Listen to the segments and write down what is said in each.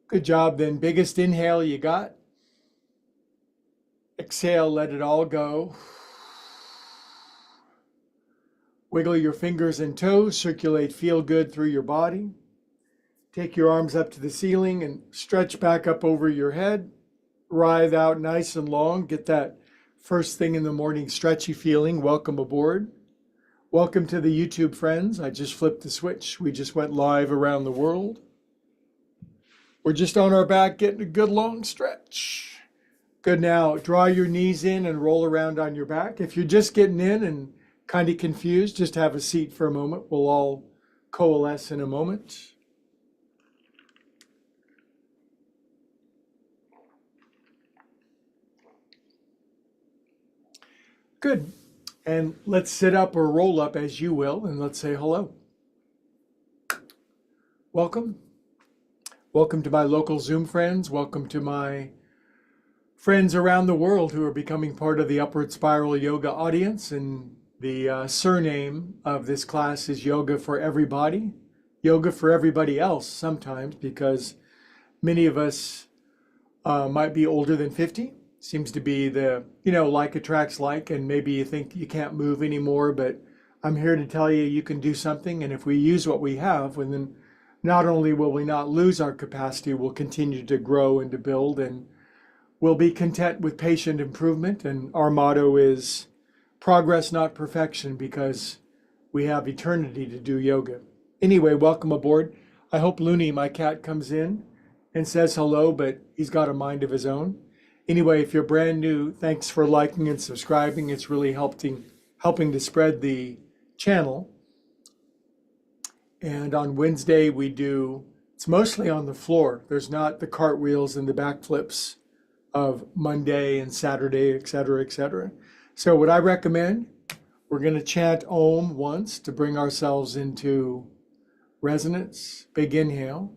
Good job. Then biggest inhale you got. Exhale, let it all go. Wiggle your fingers and toes, circulate feel good through your body. Take your arms up to the ceiling and stretch back up over your head. Writhe out nice and long. Get that first thing in the morning stretchy feeling. Welcome aboard. Welcome to the YouTube friends. I just flipped the switch. We just went live around the world. We're just on our back getting a good long stretch. Good. Now draw your knees in and roll around on your back. If you're just getting in and kind of confused, just have a seat for a moment. We'll all coalesce in a moment. Good. And let's sit up or roll up as you will, and let's say hello. Welcome. Welcome to my local Zoom friends. Welcome to my friends around the world who are becoming part of the Upward Spiral Yoga audience. And the surname of this class is Yoga for Everybody. Yoga for everybody else sometimes, because many of us might be older than 50. Seems to be the, like attracts like, and maybe you think you can't move anymore, but I'm here to tell you, you can do something. And if we use what we have, then not only will we not lose our capacity, we'll continue to grow and to build, and we'll be content with patient improvement. And our motto is progress, not perfection, because we have eternity to do yoga. Anyway, welcome aboard. I hope Looney, my cat, comes in and says hello, but he's got a mind of his own. Anyway, if you're brand new, thanks for liking and subscribing. It's really helping to spread the channel. And on Wednesday, it's mostly on the floor. There's not the cartwheels and the backflips of Monday and Saturday, et cetera, et cetera. So what I recommend, we're going to chant Om once to bring ourselves into resonance. Big inhale.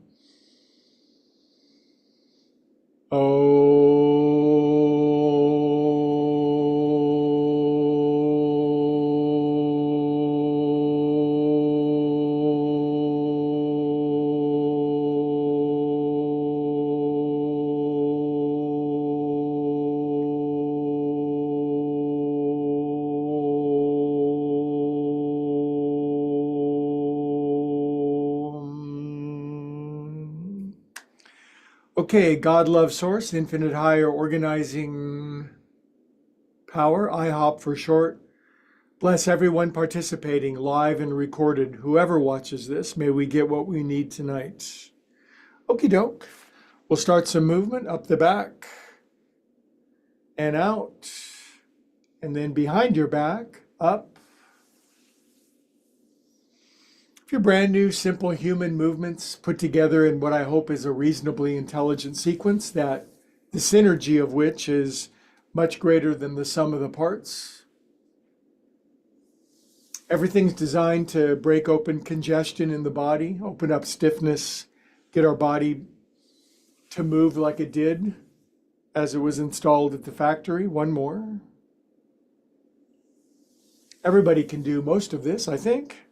Okay, God, love, source, infinite higher organizing power, IHOP for short. Bless everyone participating live and recorded. Whoever watches this, may we get what we need tonight. Okie doke. We'll start some movement up the back and out, and then behind your back, up. If you're brand new, simple human movements put together in what I hope is a reasonably intelligent sequence, that the synergy of which is much greater than the sum of the parts. Everything's designed to break open congestion in the body, open up stiffness, get our body to move like it did as it was installed at the factory. One more. Everybody can do most of this, I think.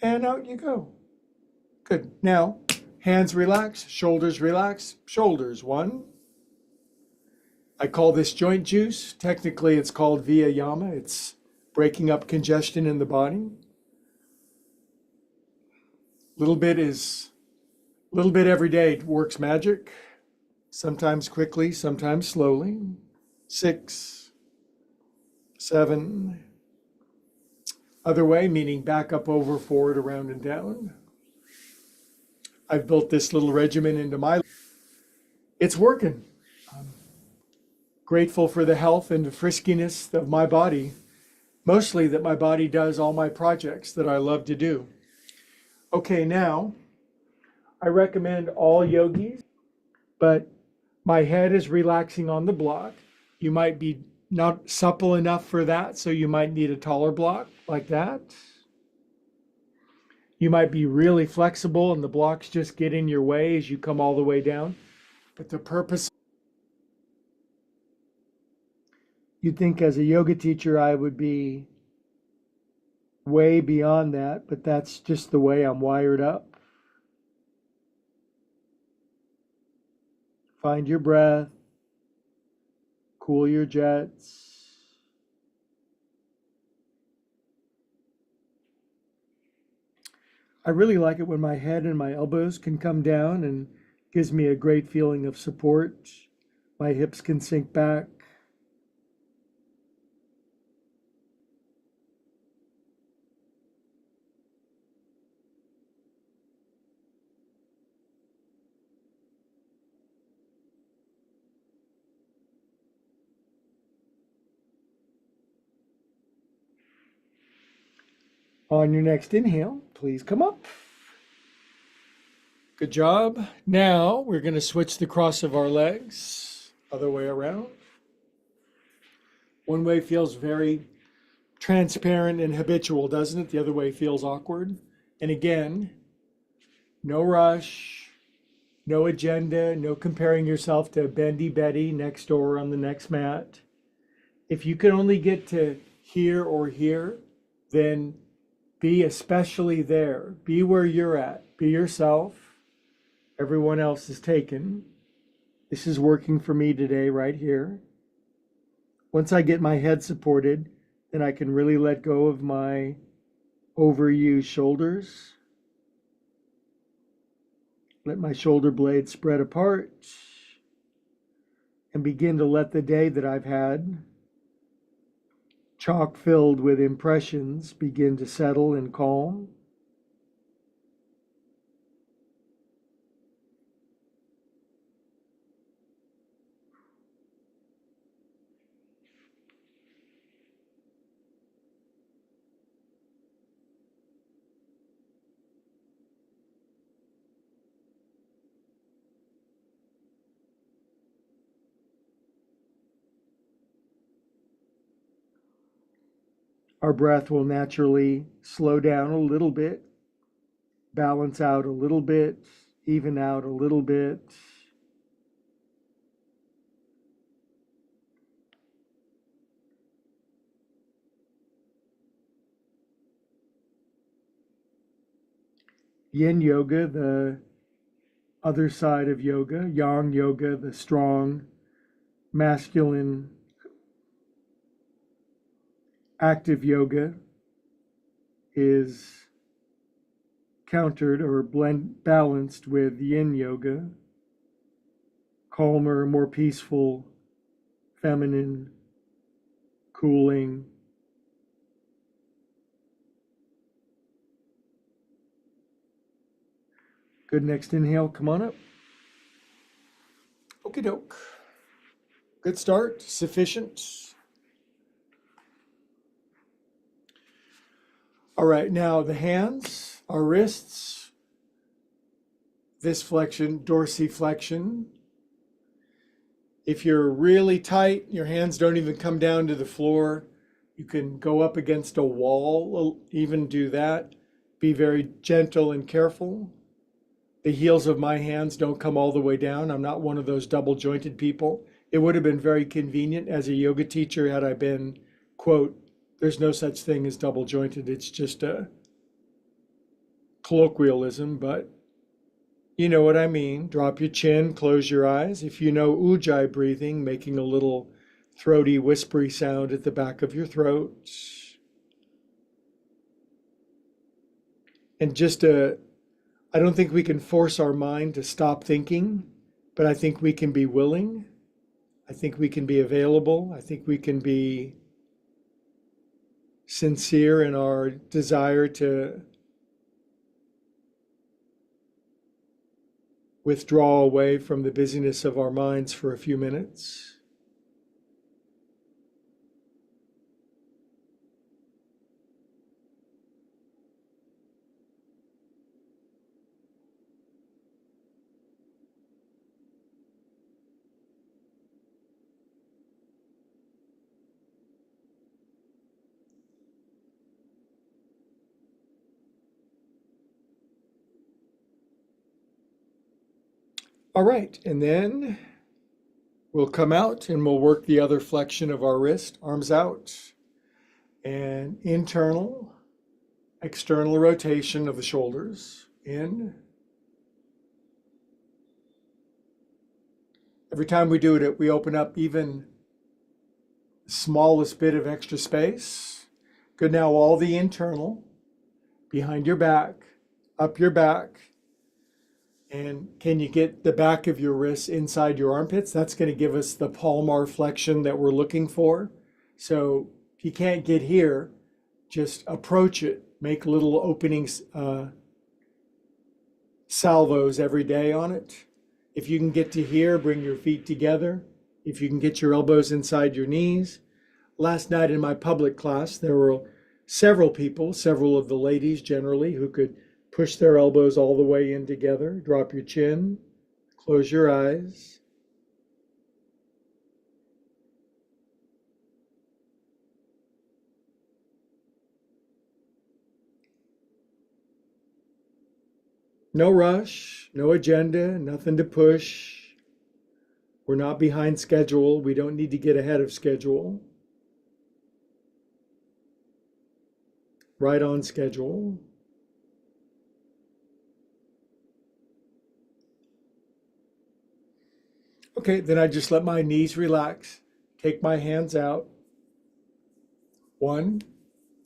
And out you go. Good. Now, hands relax, shoulders relax, shoulders. One. I call this joint juice. Technically, it's called Viyama. It's breaking up congestion in the body. Little bit every day works magic. Sometimes quickly, sometimes slowly. 6, 7. Other way, meaning back up, over, forward, around, and down. I've built this little regimen into my life. It's working. I'm grateful for the health and the friskiness of my body. Mostly that my body does all my projects that I love to do. Okay, now, I recommend all yogis, but my head is relaxing on the block. You might be not supple enough for that, so you might need a taller block like that. You might be really flexible and the blocks just get in your way as you come all the way down. But the purpose, you'd think as a yoga teacher I would be way beyond that, but that's just the way I'm wired up. Find your breath. Cool your jets. I really like it when my head and my elbows can come down and gives me a great feeling of support. My hips can sink back. On your next inhale, please come up. Good job. Now we're going to switch the cross of our legs, other way around. One way feels very transparent and habitual, doesn't it? The other way feels awkward. And again, no rush, no agenda, no comparing yourself to Bendy Betty next door on the next mat. If you can only get to here or here, then be especially there. Be where you're at. Be yourself. Everyone else is taken. This is working for me today, right here. Once I get my head supported, then I can really let go of my overused shoulders. Let my shoulder blades spread apart and begin to let the day that I've had, chock filled with impressions, begin to settle and calm. Our breath will naturally slow down a little bit, balance out a little bit, even out a little bit. Yin yoga, the other side of yoga, yang yoga, the strong, masculine, active yoga, is countered or balanced with yin yoga, calmer, more peaceful, feminine, cooling. Good, next inhale, come on up. Okie doke. Good start, sufficient. All right, now the hands, our wrists, this flexion, dorsiflexion. If you're really tight, your hands don't even come down to the floor. You can go up against a wall, even do that. Be very gentle and careful. The heels of my hands don't come all the way down. I'm not one of those double jointed people. It would have been very convenient as a yoga teacher had I been, quote, there's no such thing as double jointed. It's just a colloquialism, but you know what I mean. Drop your chin, close your eyes. If you know ujjayi breathing, making a little throaty, whispery sound at the back of your throat. And I don't think we can force our mind to stop thinking, but I think we can be willing. I think we can be available. I think we can be sincere in our desire to withdraw away from the busyness of our minds for a few minutes. All right, and then we'll come out and we'll work the other flexion of our wrist, arms out, and internal, external rotation of the shoulders, in, Every time we do it, we open up even the smallest bit of extra space. Good. Now all the internal, behind your back, up your back. And can you get the back of your wrists inside your armpits? That's going to give us the palmar flexion that we're looking for. So if you can't get here, just approach it. Make little openings, salvos every day on it. If you can get to here, bring your feet together. If you can get your elbows inside your knees. Last night in my public class, there were several people, several of the ladies generally, who could push their elbows all the way in together. Drop your chin, close your eyes. No rush, no agenda, nothing to push. We're not behind schedule. We don't need to get ahead of schedule. Right on schedule. Okay, then I just let my knees relax. Take my hands out. 1,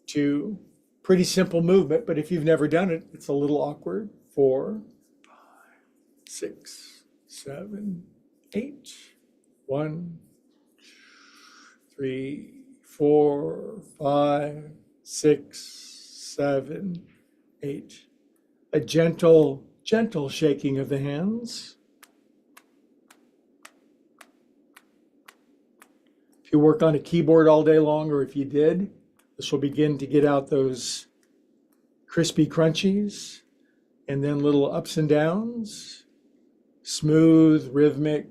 2. Pretty simple movement, but if you've never done it, it's a little awkward. 4, 5, 6, 7, 8. 1, 3, 4, 5, 6, 7, 8. A gentle shaking of the hands. If you work on a keyboard all day long, or if you did, this will begin to get out those crispy crunchies, and then little ups and downs, smooth, rhythmic,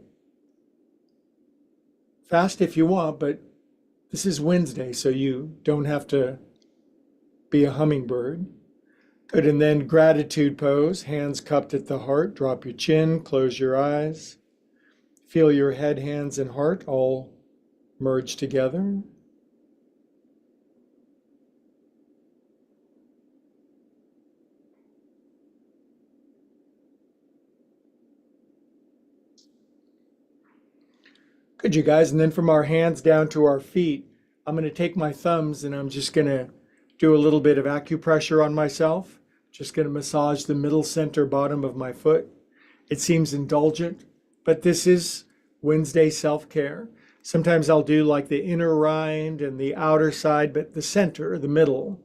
fast if you want, but this is Wednesday, so you don't have to be a hummingbird. Good, and then gratitude pose, hands cupped at the heart, drop your chin, close your eyes. Feel your head, hands, and heart all merge together. Good, you guys. And then from our hands down to our feet, I'm going to take my thumbs and I'm just going to do a little bit of acupressure on myself. Just going to massage the middle center bottom of my foot. It seems indulgent, but this is Wednesday self-care. Sometimes I'll do like the inner rind and the outer side, but the center, the middle,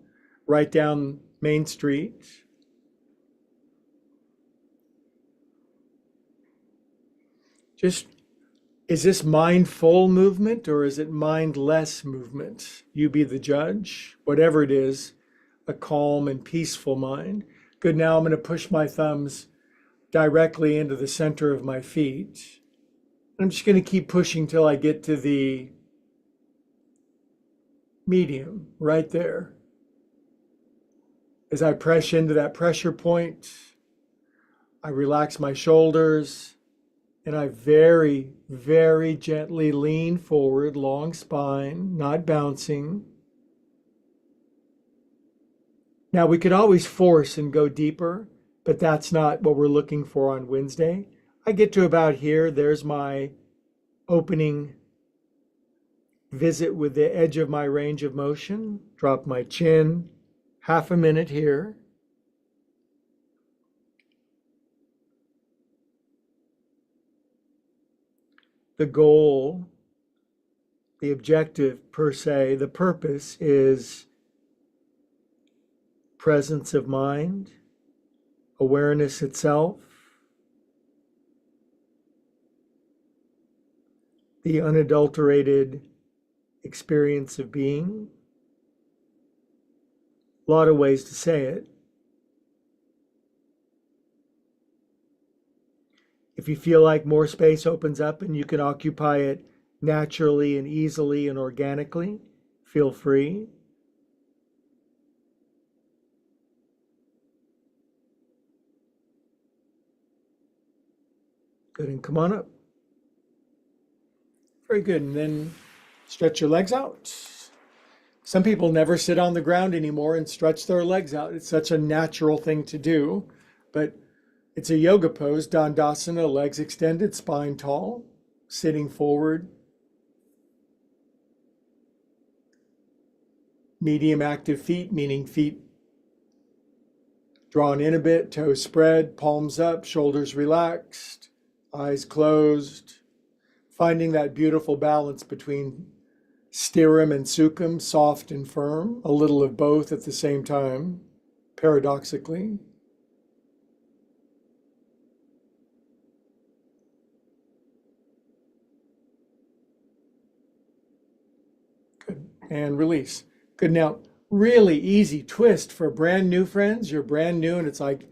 right down Main Street. Just, is this mindful movement or is it mindless movement? You be the judge. Whatever it is, a calm and peaceful mind. Good, now I'm going to push my thumbs directly into the center of my feet. I'm just going to keep pushing till I get to the medium right there. As I press into that pressure point, I relax my shoulders and I very, very gently lean forward, long spine, not bouncing. Now we could always force and go deeper, but that's not what we're looking for on Wednesday. I get to about here, there's my opening visit with the edge of my range of motion. Drop my chin, half a minute here. The goal, the objective per se, the purpose is presence of mind, awareness itself, the unadulterated experience of being. A lot of ways to say it. If you feel like more space opens up and you can occupy it naturally and easily and organically, feel free. Good, and come on up. Very good, and then stretch your legs out. Some people never sit on the ground anymore and stretch their legs out. It's such a natural thing to do, but it's a yoga pose, Dandasana, legs extended, spine tall. sitting forward. Medium active feet, meaning feet drawn in a bit, toes spread, palms up, shoulders relaxed, eyes closed. Finding that beautiful balance between sterum and sukham, soft and firm, a little of both at the same time, paradoxically. Good. And release. Good. Now, really easy twist for brand new friends. You're brand new and it's like,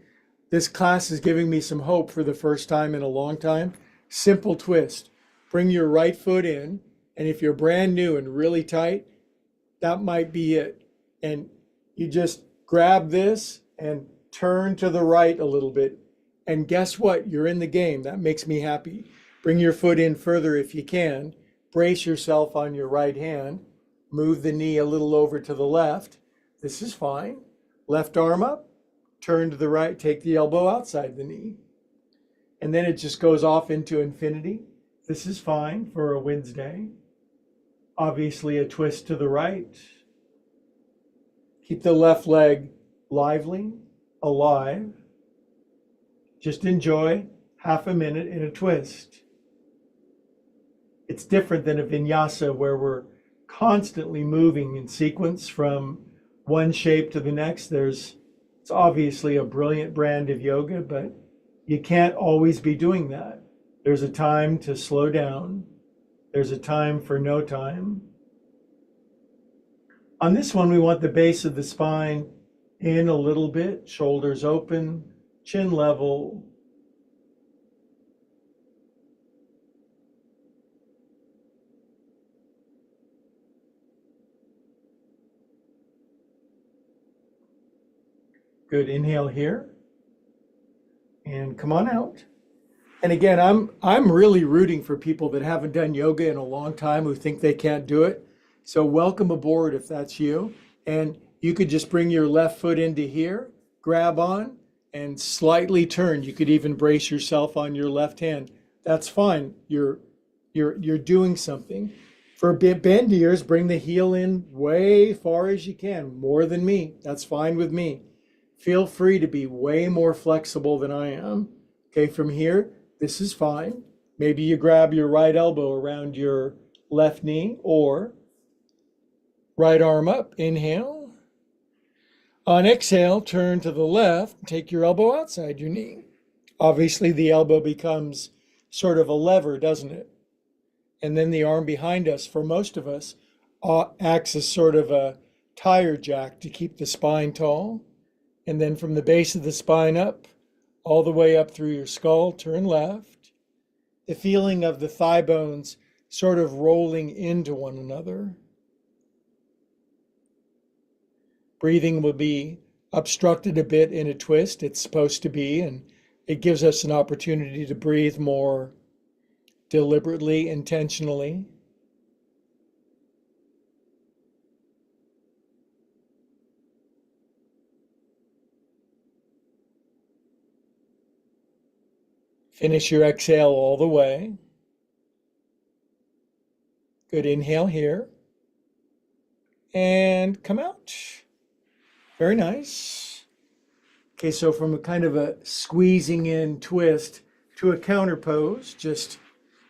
this class is giving me some hope for the first time in a long time. Simple twist. Bring your right foot in, and if you're brand new and really tight, that might be it. And you just grab this and turn to the right a little bit. And guess what? You're in the game. That makes me happy. Bring your foot in further if you can. Brace yourself on your right hand. Move the knee a little over to the left. This is fine. Left arm up, turn to the right, take the elbow outside the knee. And then it just goes off into infinity. This is fine for a Wednesday. Obviously a twist to the right. Keep the left leg lively, alive. Just enjoy half a minute in a twist. It's different than a vinyasa where we're constantly moving in sequence from one shape to the next. It's obviously a brilliant brand of yoga, but you can't always be doing that. There's a time to slow down. There's a time for no time. On this one, we want the base of the spine in a little bit, shoulders open, chin level. Good, inhale here. And come on out. And again, I'm really rooting for people that haven't done yoga in a long time who think they can't do it. So welcome aboard if that's you. And you could just bring your left foot into here, grab on, and slightly turn. You could even brace yourself on your left hand. That's fine. You're doing something. For bend ears, bring the heel in way far as you can, more than me. That's fine with me. Feel free to be way more flexible than I am. Okay, from here, this is fine. Maybe you grab your right elbow around your left knee or right arm up. Inhale. On exhale, turn to the left. Take your elbow outside your knee. Obviously, the elbow becomes sort of a lever, doesn't it? And then the arm behind us, for most of us, acts as sort of a tire jack to keep the spine tall. And then from the base of the spine up, all the way up through your skull, turn left. The feeling of the thigh bones sort of rolling into one another. Breathing will be obstructed a bit in a twist. It's supposed to be, and it gives us an opportunity to breathe more deliberately, intentionally. Finish your exhale all the way. Good, inhale here. And come out. Very nice. Okay, so from a kind of a squeezing in twist to a counter pose, just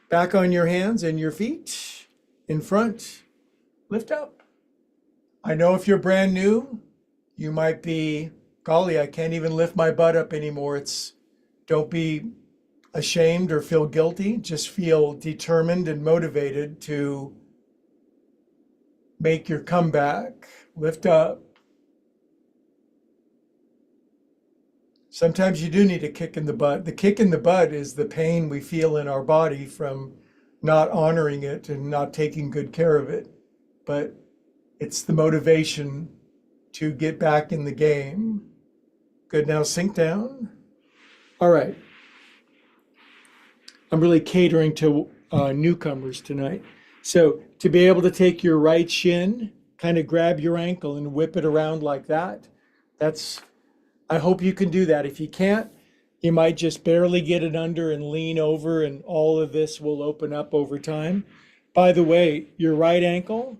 back on your hands and your feet in front. Lift up. I know if you're brand new, you might be, golly, I can't even lift my butt up anymore. Don't be ashamed or feel guilty. Just feel determined and motivated to make your comeback. Lift up. Sometimes you do need a kick in the butt. The kick in the butt is the pain we feel in our body from not honoring it and not taking good care of it. But it's the motivation to get back in the game. Good, now sink down. All right. I'm really catering to newcomers tonight. So to be able to take your right shin, kind of grab your ankle and whip it around like that, I hope you can do that. If you can't, You might just barely get it under and lean over, and all of this will open up over time. By the way, your right ankle,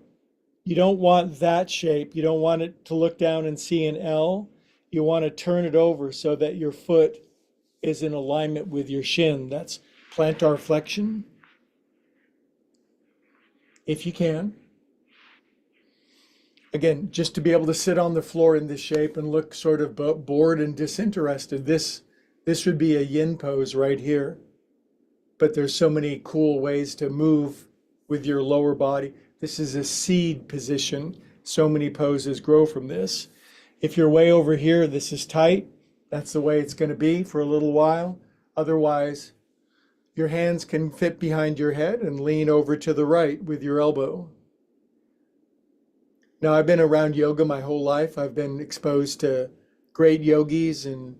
you don't want that shape. You don't want it to look down and see an L. You want to turn it over so that your foot is in alignment with your shin. That's plantar flexion, if you can. Again, just to be able to sit on the floor in this shape and look sort of bored and disinterested. This would be a yin pose right here. But there's so many cool ways to move with your lower body. This is a seed position. So many poses grow from this. If you're way over here, this is tight. That's the way it's going to be for a little while. Otherwise, your hands can fit behind your head and lean over to the right with your elbow. Now, I've been around yoga my whole life. I've been exposed to great yogis and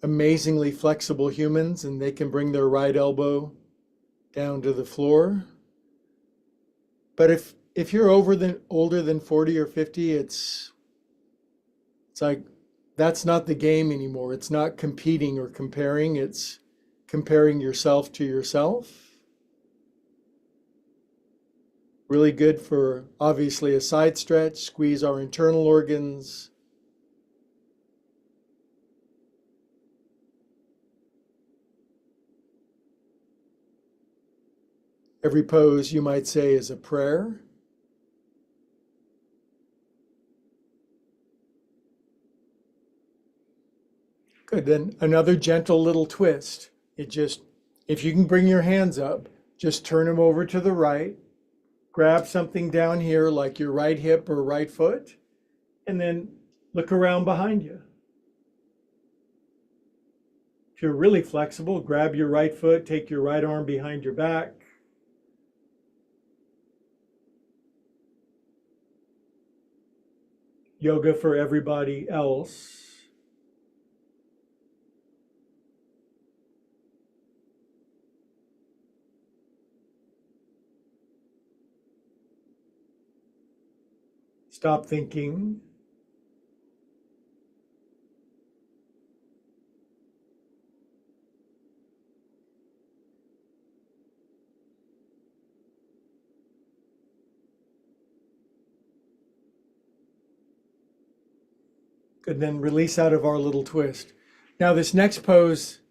amazingly flexible humans, and they can bring their right elbow down to the floor. But if you're older than 40 or 50, it's like that's not the game anymore. It's not competing or comparing. It's comparing yourself to yourself. Really good for, obviously, a side stretch, squeeze our internal organs. Every pose, you might say, is a prayer. Good, then another gentle little twist. If you can bring your hands up, just turn them over to the right. Grab something down here like your right hip or right foot, and then look around behind you. If you're really flexible, grab your right foot, take your right arm behind your back. Yoga for everybody else. Stop thinking. Good, then release out of our little twist. Now this next pose,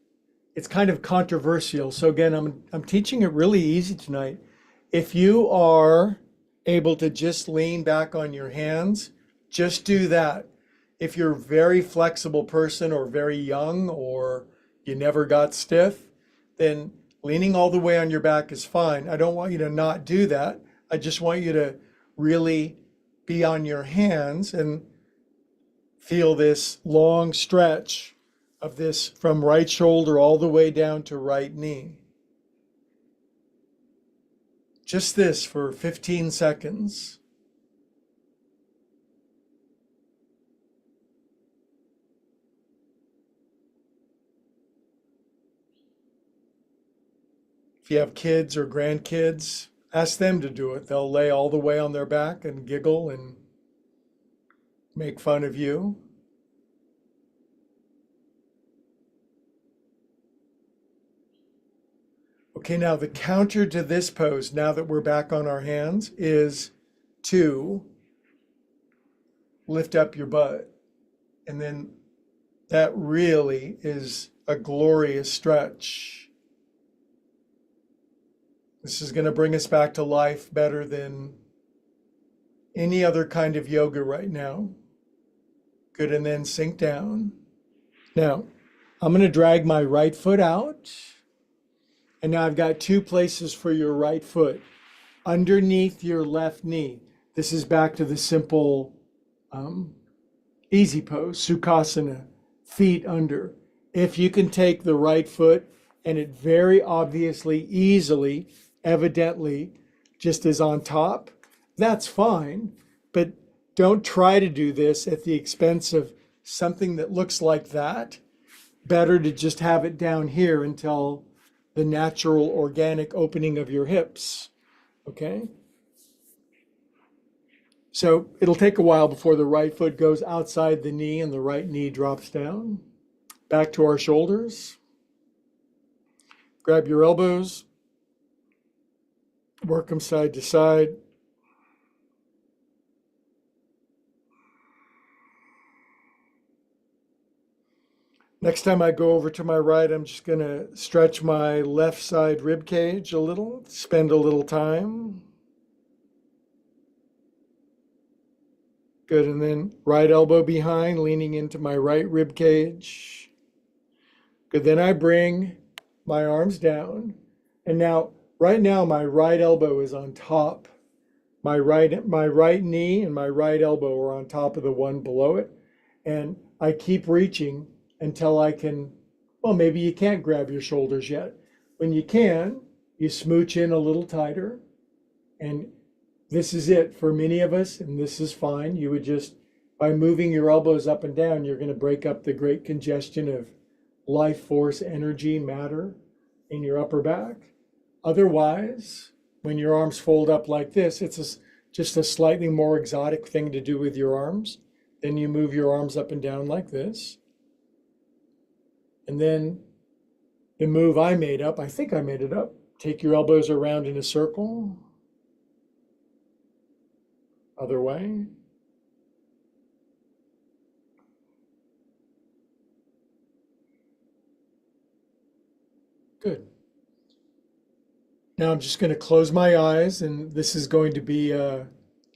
it's kind of controversial. So again, I'm teaching it really easy tonight. If you are able to just lean back on your hands, just do that. If you're a very flexible person or very young or you never got stiff, then leaning all the way on your back is fine. I don't want you to not do that. I just want you to really be on your hands and feel this long stretch of this from right shoulder all the way down to right knee. Just this for 15 seconds. If you have kids or grandkids, ask them to do it. They'll lay all the way on their back and giggle and make fun of you. Okay, now the counter to this pose, now that we're back on our hands, is to lift up your butt. And then that really is a glorious stretch. This is going to bring us back to life better than any other kind of yoga right now. Good, and then sink down. Now, I'm going to drag my right foot out. And now I've got two places for your right foot. Underneath your left knee. This is back to the simple easy pose, Sukhasana, feet under. If you can take the right foot and it very obviously, easily, evidently, just is on top, that's fine. But don't try to do this at the expense of something that looks like that. Better to just have it down here until the natural organic opening of your hips, okay? So it'll take a while before the right foot goes outside the knee and the right knee drops down. Back to our shoulders. Grab your elbows. Work them side to side. Next time I go over to my right, I'm just going to stretch my left side rib cage a little, spend a little time. Good, and then right elbow behind, leaning into my right rib cage. Good, then I bring my arms down. And now, right now, my right elbow is on top. My right knee and my right elbow are on top of the one below it. And I keep reaching until I can, well, maybe you can't grab your shoulders yet. When you can, you smooch in a little tighter. And this is it for many of us, and this is fine. You would just, by moving your elbows up and down, you're going to break up the great congestion of life force, energy, matter in your upper back. Otherwise, when your arms fold up like this, it's just a slightly more exotic thing to do with your arms. Then you move your arms up and down like this. And then the move I made up, I think I made it up. Take your elbows around in a circle. Other way. Good. Now I'm just going to close my eyes, and this is going to be a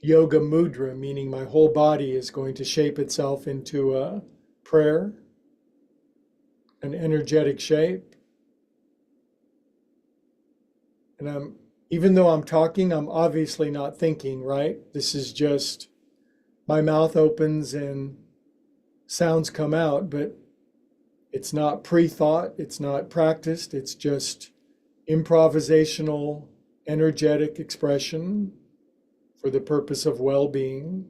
yoga mudra, meaning my whole body is going to shape itself into a prayer, an energetic shape. And even though I'm talking, I'm obviously not thinking, right? This is just my mouth opens and sounds come out, but it's not pre-thought, it's not practiced, it's just improvisational, energetic expression for the purpose of well-being.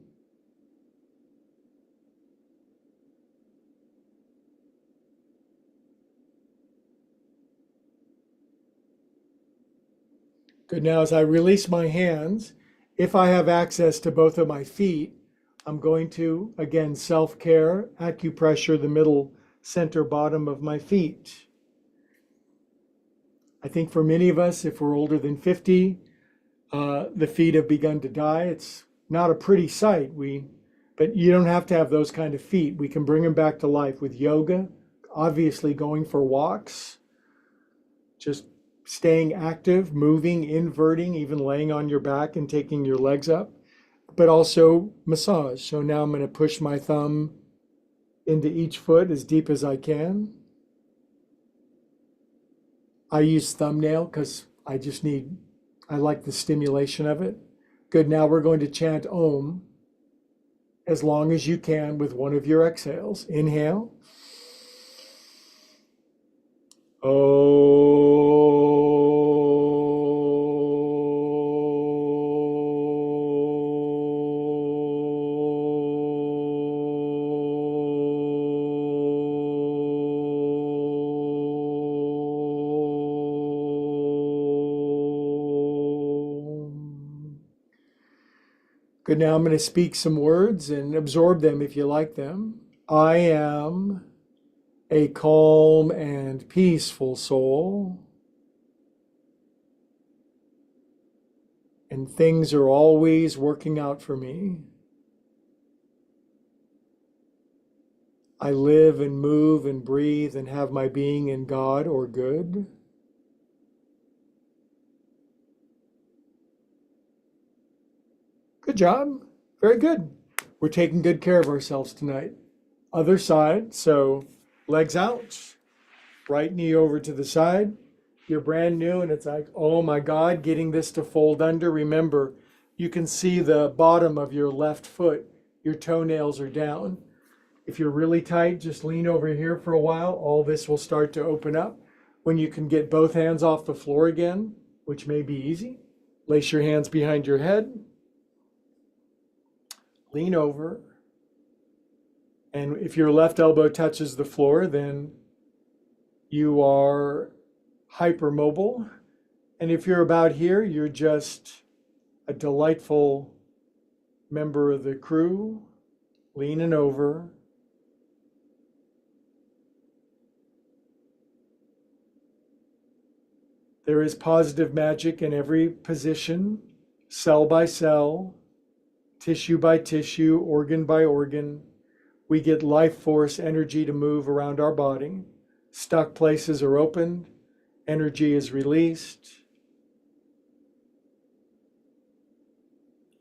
Good. Now, as I release my hands, if I have access to both of my feet, I'm going to, again, self-care, acupressure the middle, center, bottom of my feet. I think for many of us, if we're older than 50, the feet have begun to die. It's not a pretty sight. But you don't have to have those kind of feet. We can bring them back to life with yoga, obviously going for walks, just staying active, moving, inverting, even laying on your back and taking your legs up, but also massage. So now I'm going to push my thumb into each foot as deep as I can. I use thumbnail because I like the stimulation of it. Good, now we're going to chant Om as long as you can with one of your exhales. Inhale. Good, now I'm going to speak some words and absorb them if you like them. I am a calm and peaceful soul, and things are always working out for me. I live and move and breathe and have my being in God or good. Good job. Very good. We're taking good care of ourselves tonight. Other side, so legs out, right knee over to the side. You're brand new and it's like, oh my God, getting this to fold under. Remember, you can see the bottom of your left foot. Your toenails are down. If you're really tight, just lean over here for a while. All this will start to open up. When you can get both hands off the floor again, which may be easy, place your hands behind your head. Lean over. And if your left elbow touches the floor, then you are hypermobile. And if you're about here, you're just a delightful member of the crew, leaning over. There is positive magic in every position, cell by cell, tissue by tissue, organ by organ. We get life force energy to move around our body. Stuck places are opened, energy is released.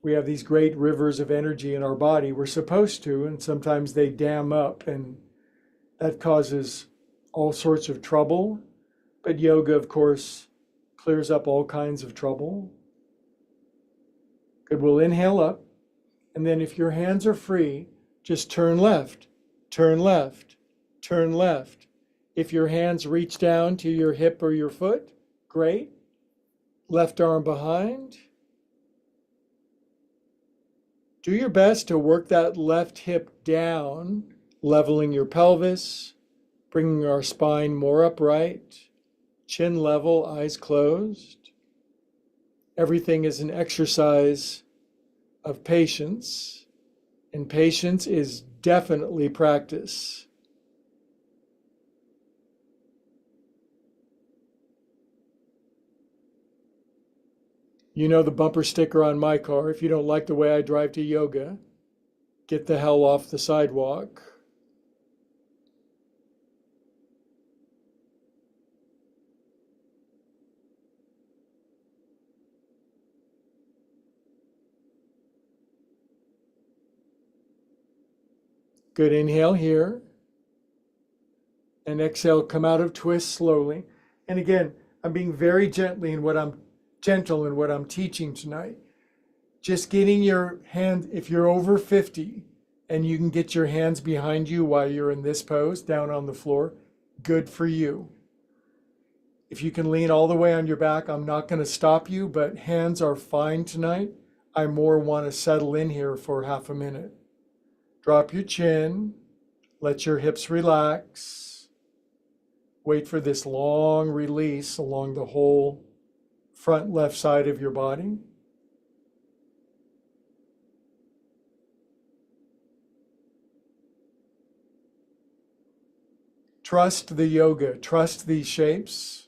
We have these great rivers of energy in our body. We're supposed to, and sometimes they dam up, and that causes all sorts of trouble. But yoga, of course, clears up all kinds of trouble. Good, we'll inhale up, and then if your hands are free, just turn left, turn left, turn left. If your hands reach down to your hip or your foot, great. Left arm behind. Do your best to work that left hip down, leveling your pelvis, bringing our spine more upright, chin level, eyes closed. Everything is an exercise of patience, and patience is definitely practice. You know the bumper sticker on my car, if you don't like the way I drive to yoga, get the hell off the sidewalk. Good, inhale here. And exhale, come out of twist slowly. And again, I'm being very gentle in what I'm teaching tonight. Just getting your hand, if you're over 50 and you can get your hands behind you while you're in this pose, down on the floor, good for you. If you can lean all the way on your back, I'm not going to stop you, but hands are fine tonight. I more want to settle in here for half a minute. Drop your chin, let your hips relax. Wait for this long release along the whole front left side of your body. Trust the yoga, trust these shapes.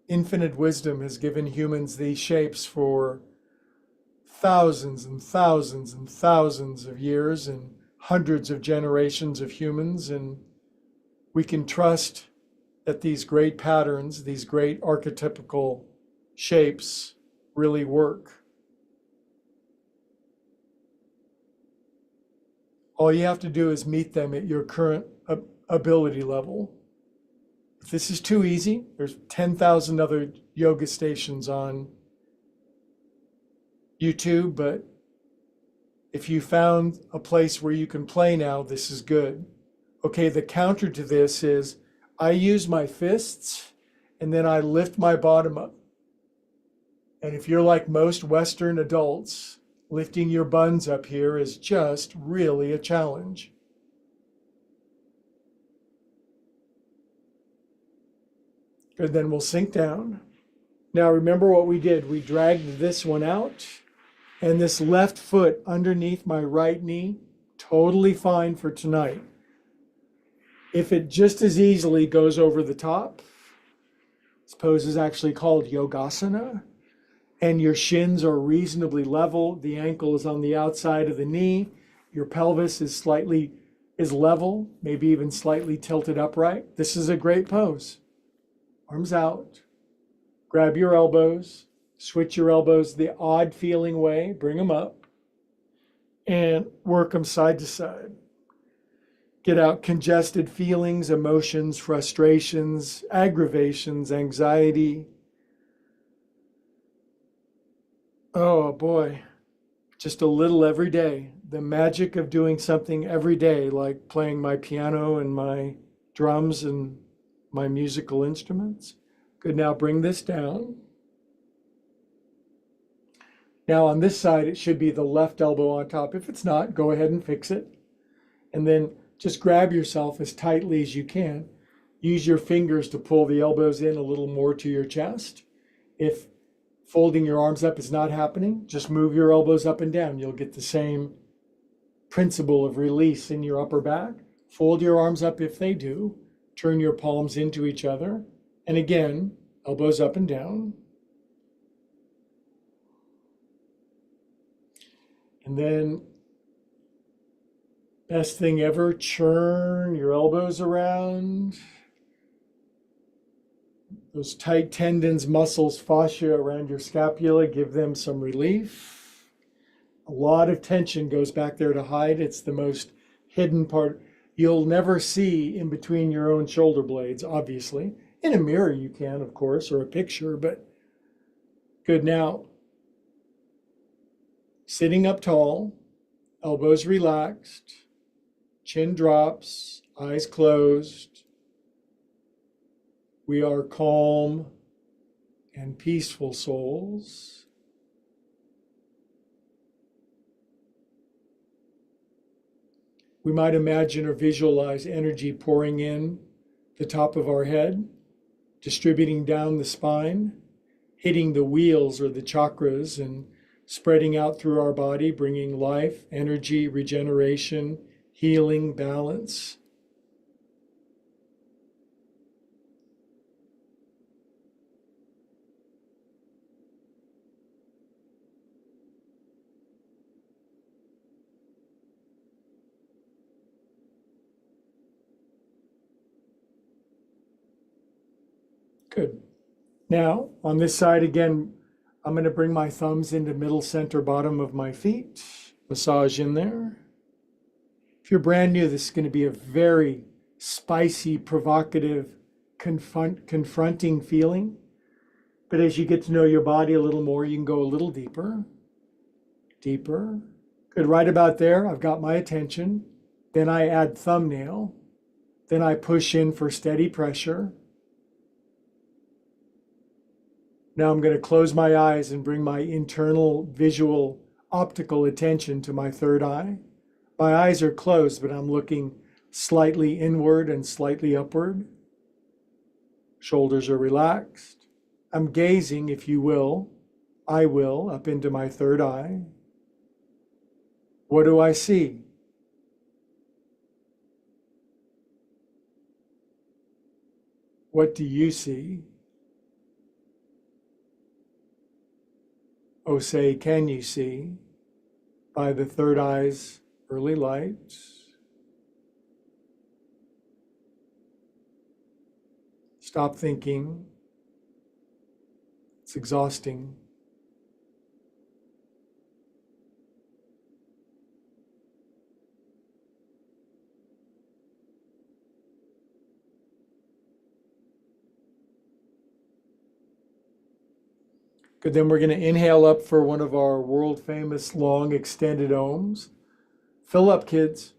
Infinite wisdom has given humans these shapes for thousands and thousands and thousands of years and hundreds of generations of humans, and we can trust that these great patterns, these great archetypical shapes really work. All you have to do is meet them at your current ability level. If this is too easy, there's 10,000 other yoga stations on YouTube, but if you found a place where you can play now, this is good. Okay, the counter to this is I use my fists and then I lift my bottom up. And if you're like most Western adults, lifting your buns up here is just really a challenge. Good, then we'll sink down. Now remember what we did. We dragged this one out, and this left foot underneath my right knee, totally fine for tonight. If it just as easily goes over the top, this pose is actually called Yogasana, and your shins are reasonably level, the ankle is on the outside of the knee, your pelvis is level, maybe even slightly tilted upright. This is a great pose. Arms out, grab your elbows, switch your elbows the odd feeling way, bring them up, and work them side to side. Get out congested feelings, emotions, frustrations, aggravations, anxiety. Oh boy, just a little every day. The magic of doing something every day, like playing my piano and my drums and my musical instruments. Good, now bring this down. Now on this side, it should be the left elbow on top. If it's not, go ahead and fix it. And then just grab yourself as tightly as you can. Use your fingers to pull the elbows in a little more to your chest. If folding your arms up is not happening, just move your elbows up and down. You'll get the same principle of release in your upper back. Fold your arms up if they do. Turn your palms into each other. And again, elbows up and down. And then, best thing ever, churn your elbows around. Those tight tendons, muscles, fascia around your scapula, give them some relief. A lot of tension goes back there to hide. It's the most hidden part. You'll never see in between your own shoulder blades, obviously. In a mirror you can, of course, or a picture, but good. Now, sitting up tall, elbows relaxed, chin drops, eyes closed. We are calm and peaceful souls. We might imagine or visualize energy pouring in the top of our head, distributing down the spine, hitting the wheels or the chakras and spreading out through our body, bringing life, energy, regeneration, healing, balance. Good. Now, on this side again, I'm going to bring my thumbs into middle, center, bottom of my feet. Massage in there. If you're brand new, this is going to be a very spicy, provocative, confronting feeling. But as you get to know your body a little more, you can go a little deeper. Deeper. Good. Right about there, I've got my attention. Then I add thumbnail. Then I push in for steady pressure. Now I'm going to close my eyes and bring my internal visual optical attention to my third eye. My eyes are closed, but I'm looking slightly inward and slightly upward. Shoulders are relaxed. I'm gazing, if you will, I will, up into my third eye. What do I see? What do you see? Oh, say, can you see by the third eye's early light? Stop thinking. It's exhausting. Good, then we're going to inhale up for one of our world famous long extended ohms. Fill up, kids.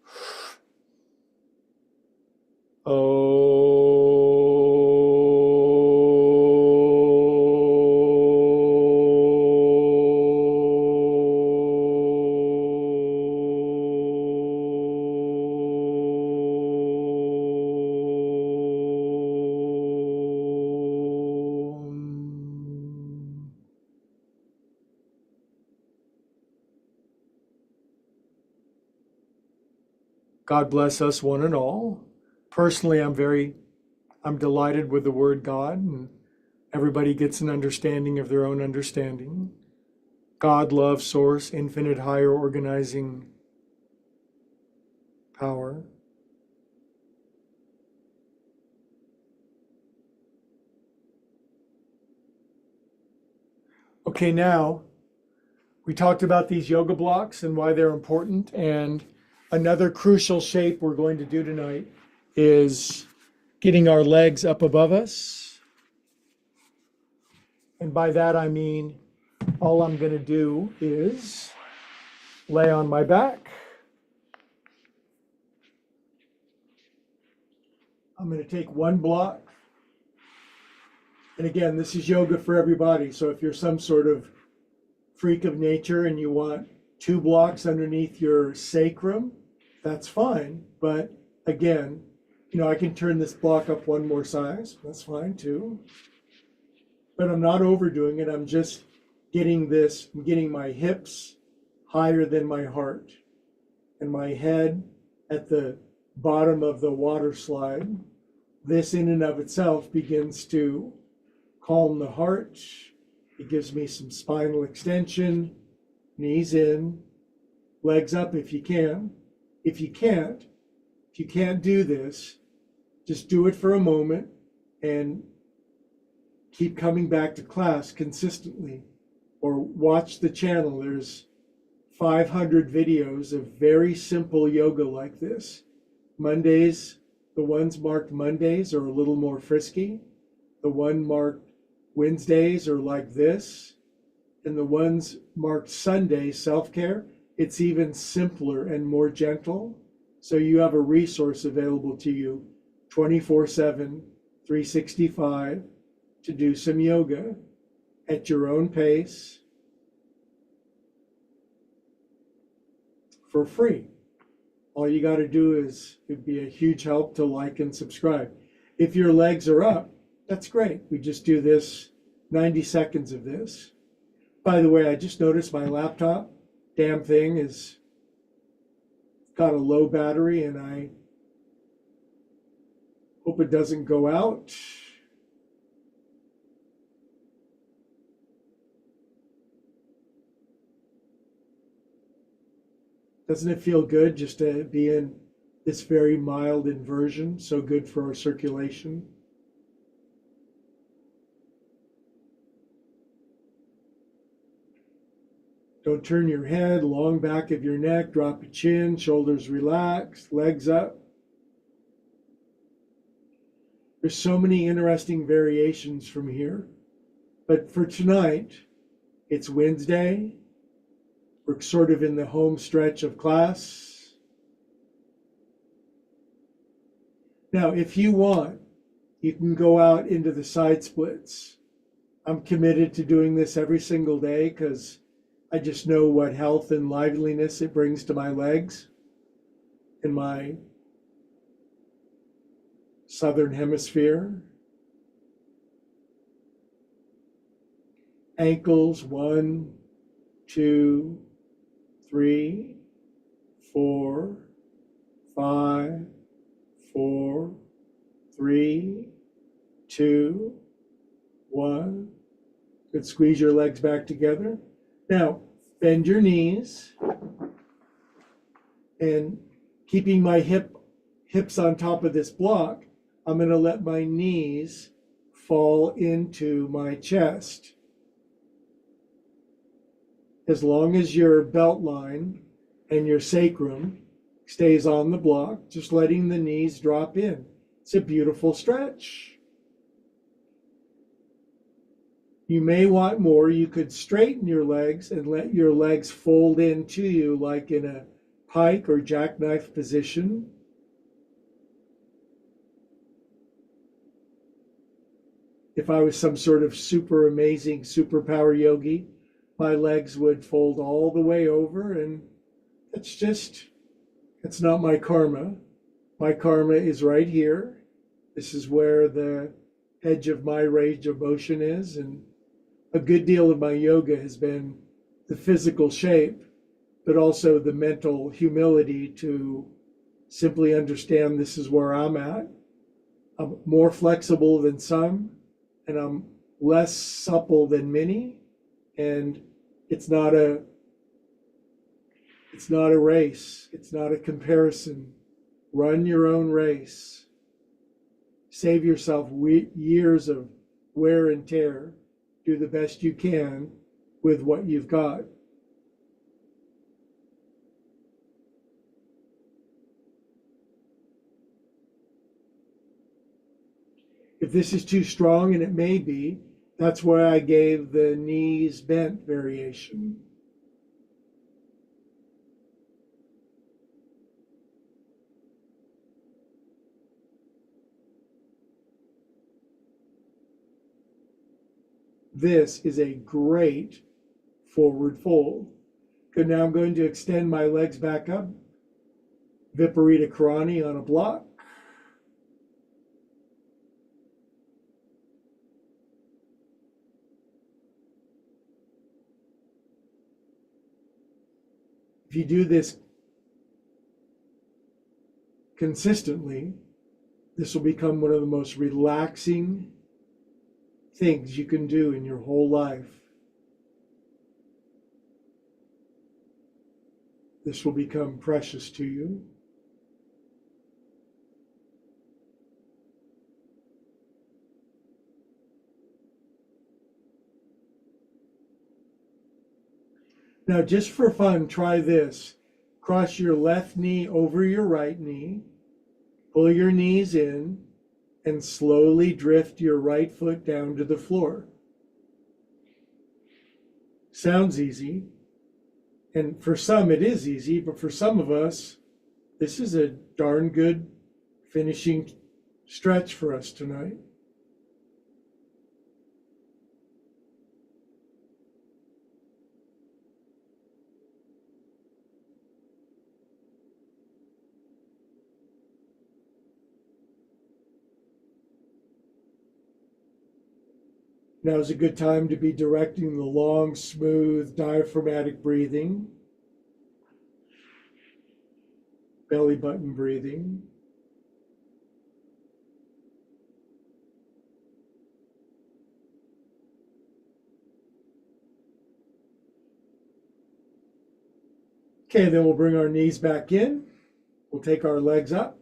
God bless us one and all. Personally, I'm delighted with the word God, and everybody gets an understanding of their own understanding. God, love, source, infinite higher organizing power. Okay, now we talked about these yoga blocks and why they're important, and another crucial shape we're going to do tonight is getting our legs up above us. And by that I mean all I'm going to do is lay on my back. I'm going to take one block. And again, this is yoga for everybody. So if you're some sort of freak of nature and you want 2 blocks underneath your sacrum, that's fine. But again, I can turn this block up one more size. That's fine too. But I'm not overdoing it. I'm just getting my hips higher than my heart and my head at the bottom of the water slide. This in and of itself begins to calm the heart. It gives me some spinal extension, knees in, legs up if you can. If you can't do this, just do it for a moment and keep coming back to class consistently, or watch the channel. There's 500 videos of very simple yoga like this. Mondays, the ones marked Mondays are a little more frisky. The one marked Wednesdays are like this. And the ones marked Sunday, self-care, it's even simpler and more gentle. So you have a resource available to you 24/7, 365 to do some yoga at your own pace for free. All you got to do is, it'd be a huge help to like and subscribe. If your legs are up, that's great. We just do this, 90 seconds of this. By the way, I just noticed my laptop, damn thing, is got a low battery, and I hope it doesn't go out. Doesn't it feel good just to be in this very mild inversion? So good for our circulation. Don't turn your head, long back of your neck, drop your chin, shoulders relaxed, legs up. There's so many interesting variations from here. But for tonight, it's Wednesday. We're sort of in the home stretch of class. Now, if you want, you can go out into the side splits. I'm committed to doing this every single day because I just know what health and liveliness it brings to my legs in my southern hemisphere. Ankles, 1, 2, 3, 4, 5, 4, 3, 2, 1. Good. Squeeze your legs back together. Now, bend your knees, and keeping my hips on top of this block, I'm going to let my knees fall into my chest. As long as your belt line and your sacrum stays on the block, just letting the knees drop in. It's a beautiful stretch. You may want more. You could straighten your legs and let your legs fold into you like in a pike or jackknife position. If I was some sort of super amazing superpower yogi, my legs would fold all the way over, and it's not my karma. My karma is right here. This is where the edge of my range of motion is, and a good deal of my yoga has been the physical shape, but also the mental humility to simply understand this is where I'm at. I'm more flexible than some, and I'm less supple than many, and it's not a race. It's not a comparison. Run your own race. Save yourself years of wear and tear. Do the best you can with what you've got. If this is too strong, and it may be, that's why I gave the knees bent variation. This is a great forward fold. Good, now I'm going to extend my legs back up. Viparita Karani on a block. If you do this consistently, this will become one of the most relaxing things you can do in your whole life. This will become precious to you. Now, just for fun, try this. Cross your left knee over your right knee, pull your knees in, and slowly drift your right foot down to the floor. Sounds easy, and for some it is easy, but for some of us, this is a darn good finishing stretch for us tonight. Now is a good time to be directing the long, smooth, diaphragmatic breathing, belly button breathing. Okay, then we'll bring our knees back in. We'll take our legs up.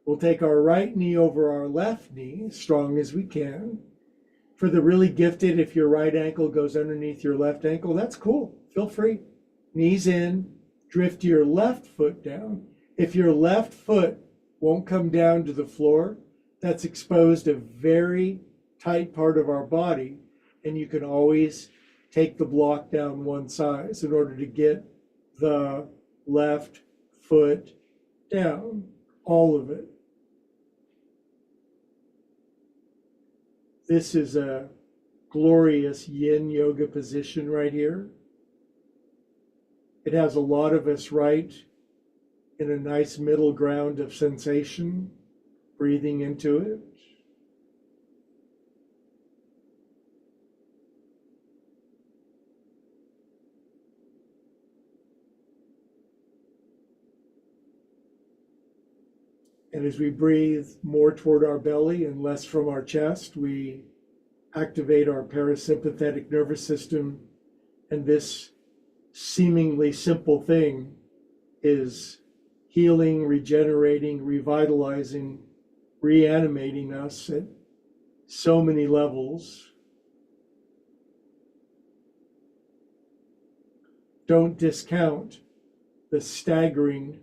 We'll take our right knee over our left knee, as strong as we can. For the really gifted, if your right ankle goes underneath your left ankle, that's cool. Feel free. Knees in, drift your left foot down. If your left foot won't come down to the floor, that's exposed a very tight part of our body, and you can always take the block down one size in order to get the left foot down, all of it. This is a glorious yin yoga position right here. It has a lot of us right in a nice middle ground of sensation, breathing into it. And as we breathe more toward our belly and less from our chest, we activate our parasympathetic nervous system. And this seemingly simple thing is healing, regenerating, revitalizing, reanimating us at so many levels. Don't discount the staggering,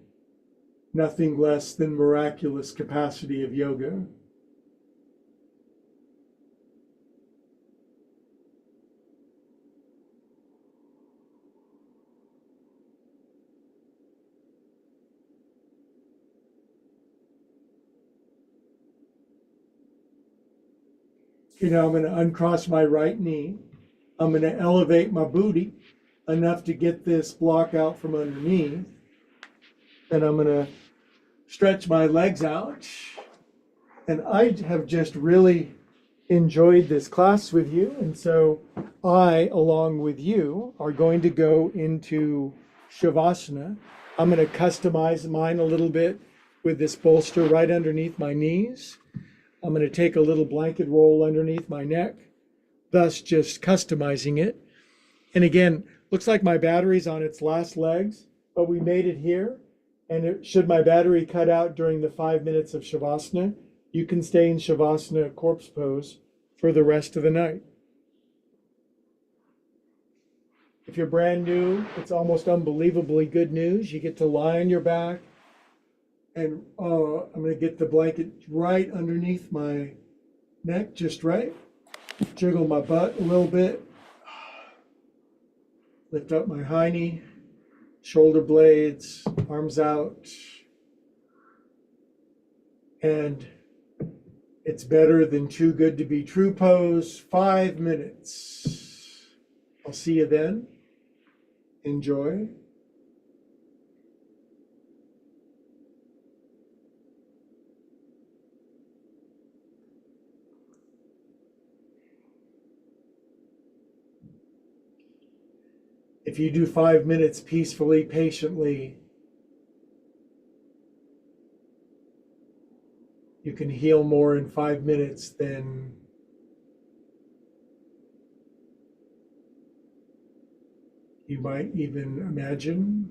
nothing less than miraculous capacity of yoga. Okay, now I'm going to uncross my right knee. I'm going to elevate my booty enough to get this block out from underneath. And I'm going to stretch my legs out. And I have just really enjoyed this class with you. And so I, along with you, are going to go into Shavasana. I'm going to customize mine a little bit with this bolster right underneath my knees. I'm going to take a little blanket roll underneath my neck, thus just customizing it. And again, looks like my battery's on its last legs, but we made it here. And should my battery cut out during the 5 minutes of Shavasana, you can stay in Shavasana corpse pose for the rest of the night. If you're brand new, it's almost unbelievably good news. You get to lie on your back, and I'm going to get the blanket right underneath my neck, just right. Jiggle my butt a little bit. Lift up my hiney, shoulder blades, arms out. And it's better than too good to be true pose. 5 minutes. I'll see you then. Enjoy. If you do 5 minutes peacefully, patiently, you can heal more in 5 minutes than You might even imagine